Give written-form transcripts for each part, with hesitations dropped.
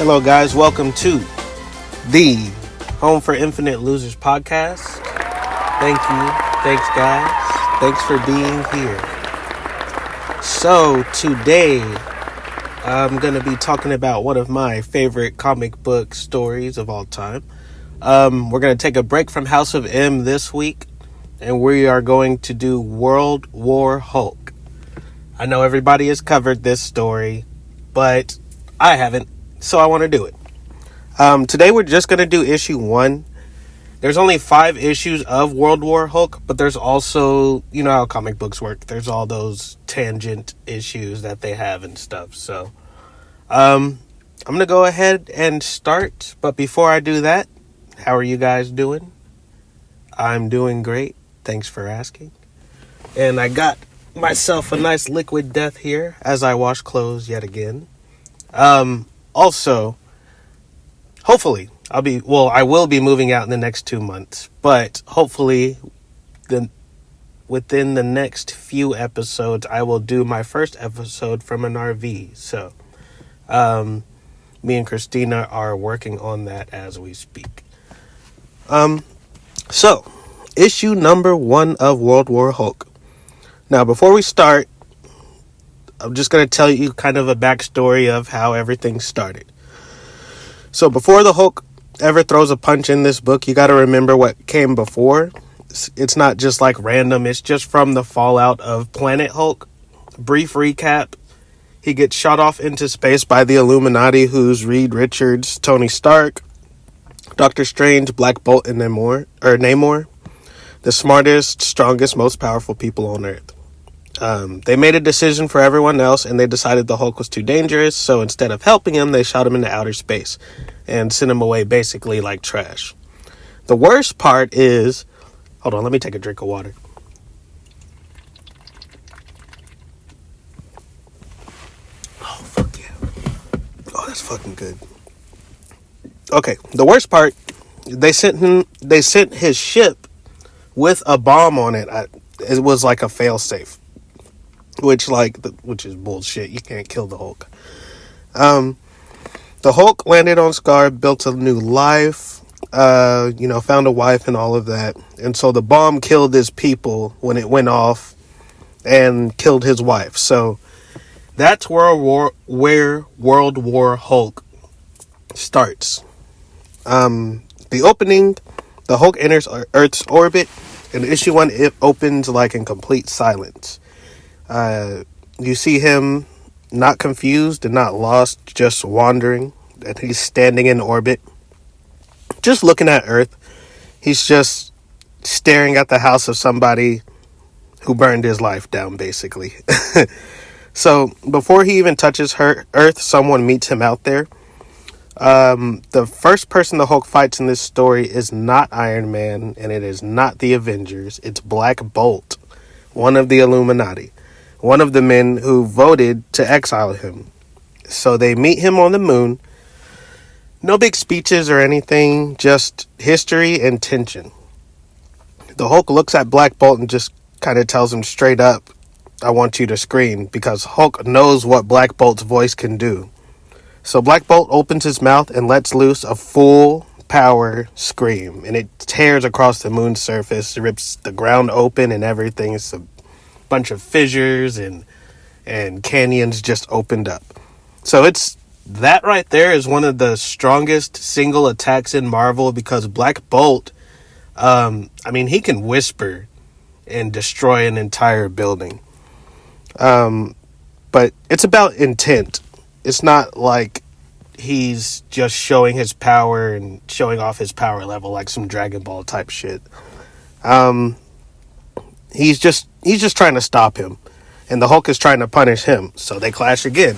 Hello, guys. Welcome to the Home for Infinite Losers podcast. Thank you. Thanks, guys. Thanks for being here. So, today, I'm going to be talking about one of my favorite comic book stories of all time. We're going to take a break from House of M this week, and we are going to do World War Hulk. I know everybody has covered this story, but I haven't, so I want to do it. Today we're just going to do issue 1. There's only 5 issues of World War Hulk, but there's also, you know how comic books work. There's all those tangent issues that they have and stuff. So, I'm going to go ahead and start. But before I do that, how are you guys doing? I'm doing great. Thanks for asking. And I got myself a nice liquid death here as I wash clothes yet again. Also, hopefully, I will be moving out in the next 2 months, but hopefully within the next few episodes, I will do my first episode from an RV. So, me and Christina are working on that as we speak. So, issue number 1 of World War Hulk. Now, before we start, I'm just going to tell you kind of a backstory of how everything started. So before the Hulk ever throws a punch in this book, you got to remember what came before. It's not just like random. It's just from the fallout of Planet Hulk. Brief recap. He gets shot off into space by the Illuminati, who's Reed Richards, Tony Stark, Doctor Strange, Black Bolt, and Namor. The smartest, strongest, most powerful people on Earth. They made a decision for everyone else, and they decided the Hulk was too dangerous, so instead of helping him, they shot him into outer space and sent him away basically like trash. The worst part is... Hold on, let me take a drink of water. Oh, fuck yeah. Oh, that's fucking good. Okay, the worst part, they sent his ship with a bomb on it. It was like a failsafe. Which is bullshit. You can't kill the Hulk. The Hulk landed on Skaar, built a new life, found a wife and all of that. And so the bomb killed his people when it went off and killed his wife. So that's where World War Hulk starts. The opening, the Hulk enters Earth's orbit. In issue 1, it opens like in complete silence. You see him not confused and not lost, just wandering, and he's standing in orbit, just looking at Earth. He's just staring at the house of somebody who burned his life down, basically. So, before he even touches Earth, someone meets him out there. The first person the Hulk fights in this story is not Iron Man, and it is not the Avengers. It's Black Bolt, one of the Illuminati. One of the men who voted to exile him. So they meet him on the moon. No big speeches or anything, just history and tension. The Hulk looks at Black Bolt and just kind of tells him straight up, I want you to scream, because Hulk knows what Black Bolt's voice can do. So Black Bolt opens his mouth and lets loose a full power scream, and it tears across the moon's surface, rips the ground open and everything. It's a bunch of fissures and canyons just opened up. So it's that right there is one of the strongest single attacks in Marvel, because Black Bolt, he can whisper and destroy an entire building. But it's about intent. It's not like he's just showing his power and showing off his power level like some Dragon Ball type shit. He's just trying to stop him, and the Hulk is trying to punish him, so they clash again.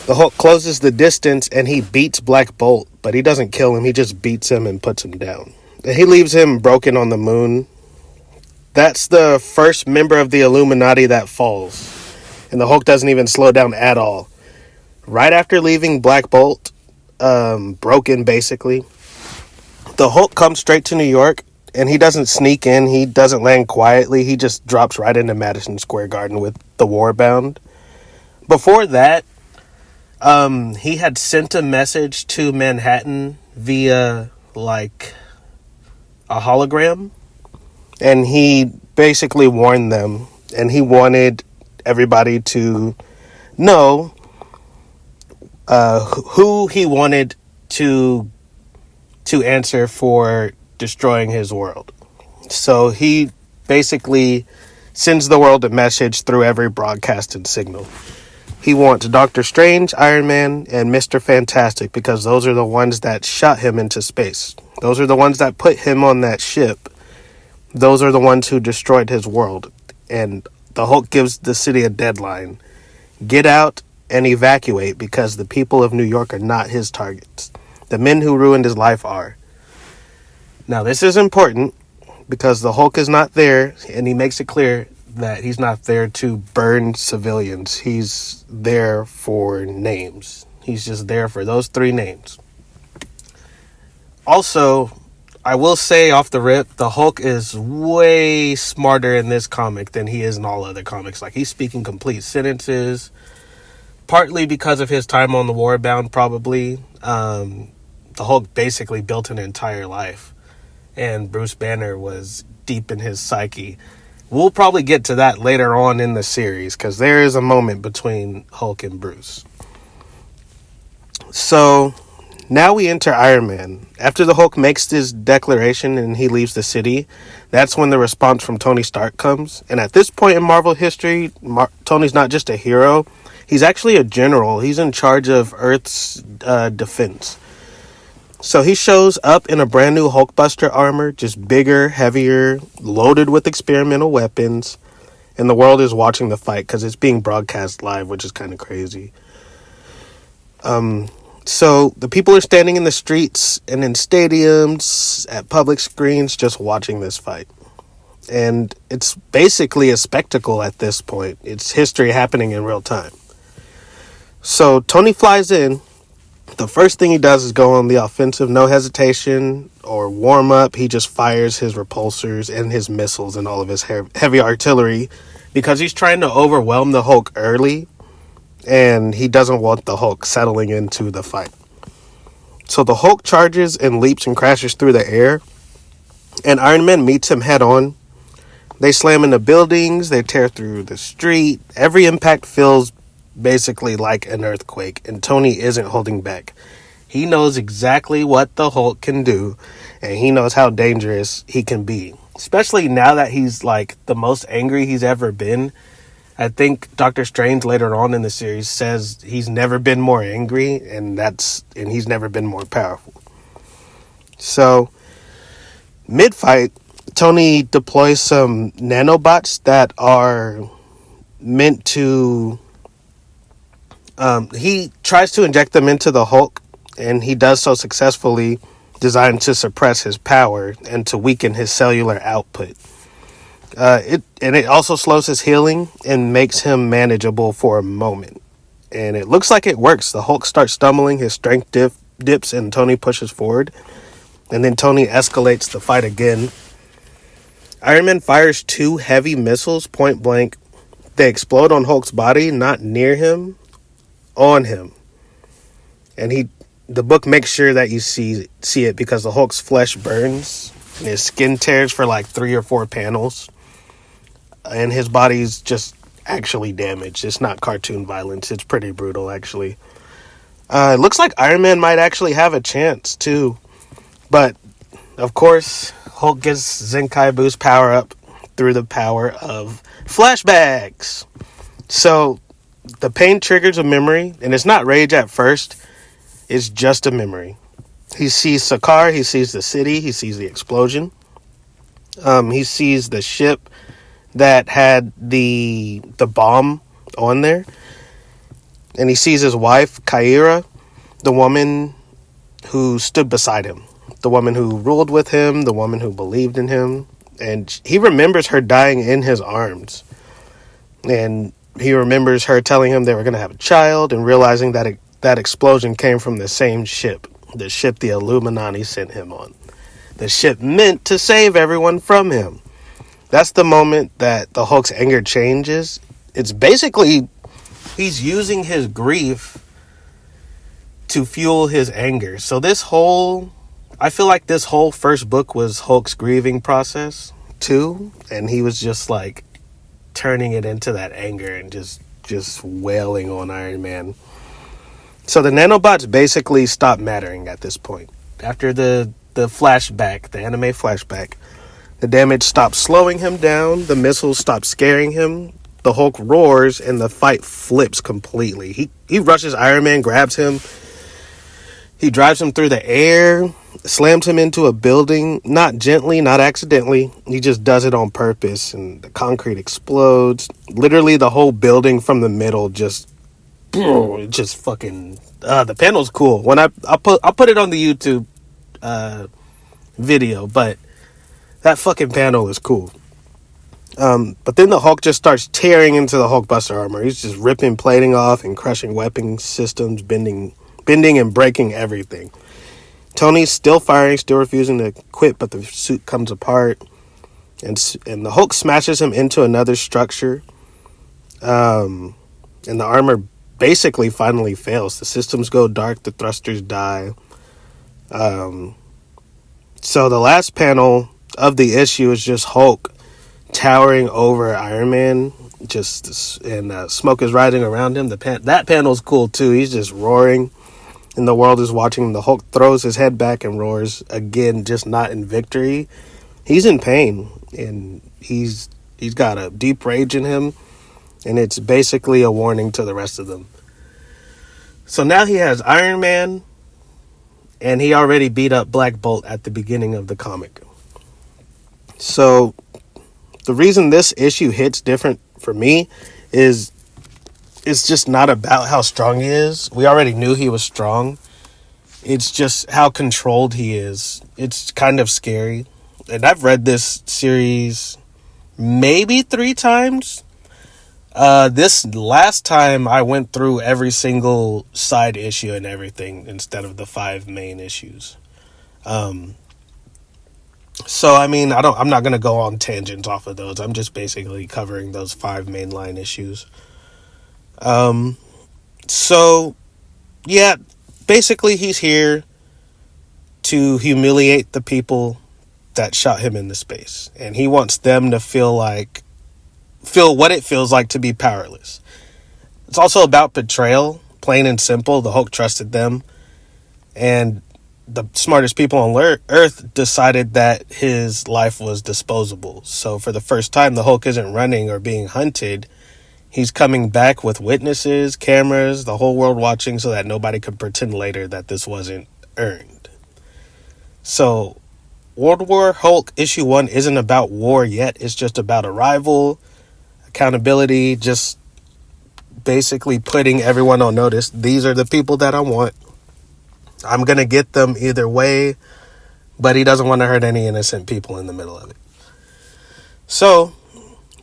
The Hulk closes the distance, and he beats Black Bolt, but he doesn't kill him, he just beats him and puts him down. And he leaves him broken on the moon. That's the first member of the Illuminati that falls, and the Hulk doesn't even slow down at all. Right after leaving Black Bolt, broken basically, the Hulk comes straight to New York, and he doesn't sneak in, he doesn't land quietly, he just drops right into Madison Square Garden with the Warbound. Before that, He had sent a message to Manhattan via like a hologram, and he basically warned them, and he wanted everybody to know who he wanted to answer for destroying his world. So he basically sends the world a message through every broadcasting signal. He wants Doctor Strange, Iron Man, and Mr. Fantastic, because those are the ones that shot him into space. Those are the ones that put him on that ship. Those are the ones who destroyed his world. And the Hulk gives the city a deadline. Get out and evacuate, because the people of New York are not his targets. The men who ruined his life are. Now, this is important because the Hulk is not there, and he makes it clear that he's not there to burn civilians. He's there for names. He's just there for those 3 names. Also, I will say off the rip, the Hulk is way smarter in this comic than he is in all other comics. Like, he's speaking complete sentences, partly because of his time on the Warbound, probably. The Hulk basically built an entire life, and Bruce Banner was deep in his psyche. We'll probably get to that later on in the series, because there is a moment between Hulk and Bruce. So, now we enter Iron Man. After the Hulk makes this declaration and he leaves the city, that's when the response from Tony Stark comes. And at this point in Marvel history, Tony's not just a hero, he's actually a general. He's in charge of Earth's defense. So he shows up in a brand new Hulkbuster armor, just bigger, heavier, loaded with experimental weapons, and the world is watching the fight because it's being broadcast live, which is kind of crazy. So the people are standing in the streets and in stadiums, at public screens, just watching this fight. And it's basically a spectacle at this point. It's history happening in real time. So Tony flies in. The first thing he does is go on the offensive, no hesitation or warm up. He just fires his repulsors and his missiles and all of his heavy artillery because he's trying to overwhelm the Hulk early, and he doesn't want the Hulk settling into the fight. So the Hulk charges and leaps and crashes through the air, and Iron Man meets him head on. They slam into buildings, they tear through the street. Every impact feels basically like an earthquake, and Tony isn't holding back. He knows exactly what the Hulk can do, and he knows how dangerous he can be, especially now that he's like the most angry he's ever been. I think Doctor Strange later on in the series says he's never been more angry, and he's never been more powerful. So mid-fight, Tony deploys some nanobots that are meant to he tries to inject them into the Hulk, and he does so successfully, designed to suppress his power and to weaken his cellular output. It also slows his healing and makes him manageable for a moment. And it looks like it works. The Hulk starts stumbling, his strength dips, and Tony pushes forward. And then Tony escalates the fight again. Iron Man fires 2 heavy missiles point blank. They explode on Hulk's body, not near him, on him. And the book makes sure that you see it because the Hulk's flesh burns and his skin tears for like 3 or 4 panels, and his body's just actually damaged. It's not cartoon violence. It's pretty brutal, actually. It looks like Iron Man might actually have a chance too, but of course Hulk gets Zenkai boost power up through the power of flashbacks. So the pain triggers a memory, and it's not rage at first. It's just a memory. He sees Sakaar, he sees the city, he sees the explosion. He sees the ship that had the bomb on there. And he sees his wife, Kyra, the woman who stood beside him. The woman who ruled with him, the woman who believed in him. And he remembers her dying in his arms. And he remembers her telling him they were going to have a child, and realizing that that explosion came from the same ship. The ship the Illuminati sent him on. The ship meant to save everyone from him. That's the moment that the Hulk's anger changes. It's basically, he's using his grief to fuel his anger. So I feel like this whole first book was Hulk's grieving process too, and he was just like turning it into that anger and just wailing on Iron Man. So the nanobots basically stopped mattering at this point. After the flashback, the anime flashback, the damage stopped slowing him down, the missiles stopped scaring him, the Hulk roars, and the fight flips completely. He rushes Iron Man, grabs him, he drives him through the air, slams him into a building, not gently, not accidentally. He just does it on purpose, and the concrete explodes. Literally, the whole building from the middle just fucking. The panel's cool. When I'll put it on the YouTube video, but that fucking panel is cool. But then the Hulk just starts tearing into the Hulkbuster armor. He's just ripping plating off and crushing weapon systems, bending and breaking everything. Tony's still firing, still refusing to quit, but the suit comes apart, and the Hulk smashes him into another structure, and the armor basically finally fails. The systems go dark, the thrusters die. So the last panel of the issue is just Hulk towering over Iron Man, and smoke is rising around him. That panel's cool too. He's just roaring, and the world is watching. The Hulk throws his head back and roars again, just not in victory. He's in pain, and he's got a deep rage in him, and it's basically a warning to the rest of them. So now he has Iron Man, and he already beat up Black Bolt at the beginning of the comic. So the reason this issue hits different for me is it's just not about how strong he is. We already knew he was strong. It's just how controlled he is. It's kind of scary. And I've read this series maybe 3 times. This last time I went through every single side issue and everything instead of the 5 main issues. So I mean, I'm not gonna go on tangents off of those. I'm just basically covering those 5 mainline issues. So yeah, basically he's here to humiliate the people that shot him into space, and he wants them to feel what it feels like to be powerless. It's also about betrayal, plain and simple. The Hulk trusted them, and the smartest people on Earth decided that his life was disposable. So for the first time, the Hulk isn't running or being hunted. He's coming back with witnesses, cameras, the whole world watching, so that nobody could pretend later that this wasn't earned. So World War Hulk issue 1 isn't about war yet. It's just about arrival, accountability, just basically putting everyone on notice. These are the people that I want. I'm going to get them either way, but he doesn't want to hurt any innocent people in the middle of it. So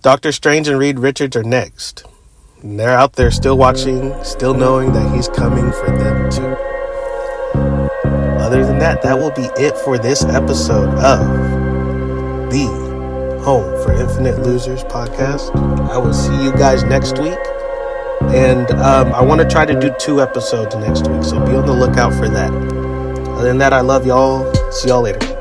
Doctor Strange and Reed Richards are next. And they're out there still watching, still knowing that he's coming for them too. Other than that, that will be it for this episode of the Home for Infinite Losers podcast. I will see you guys next week. And I want to try to do 2 episodes next week, so be on the lookout for that. Other than that, I love y'all. See y'all later.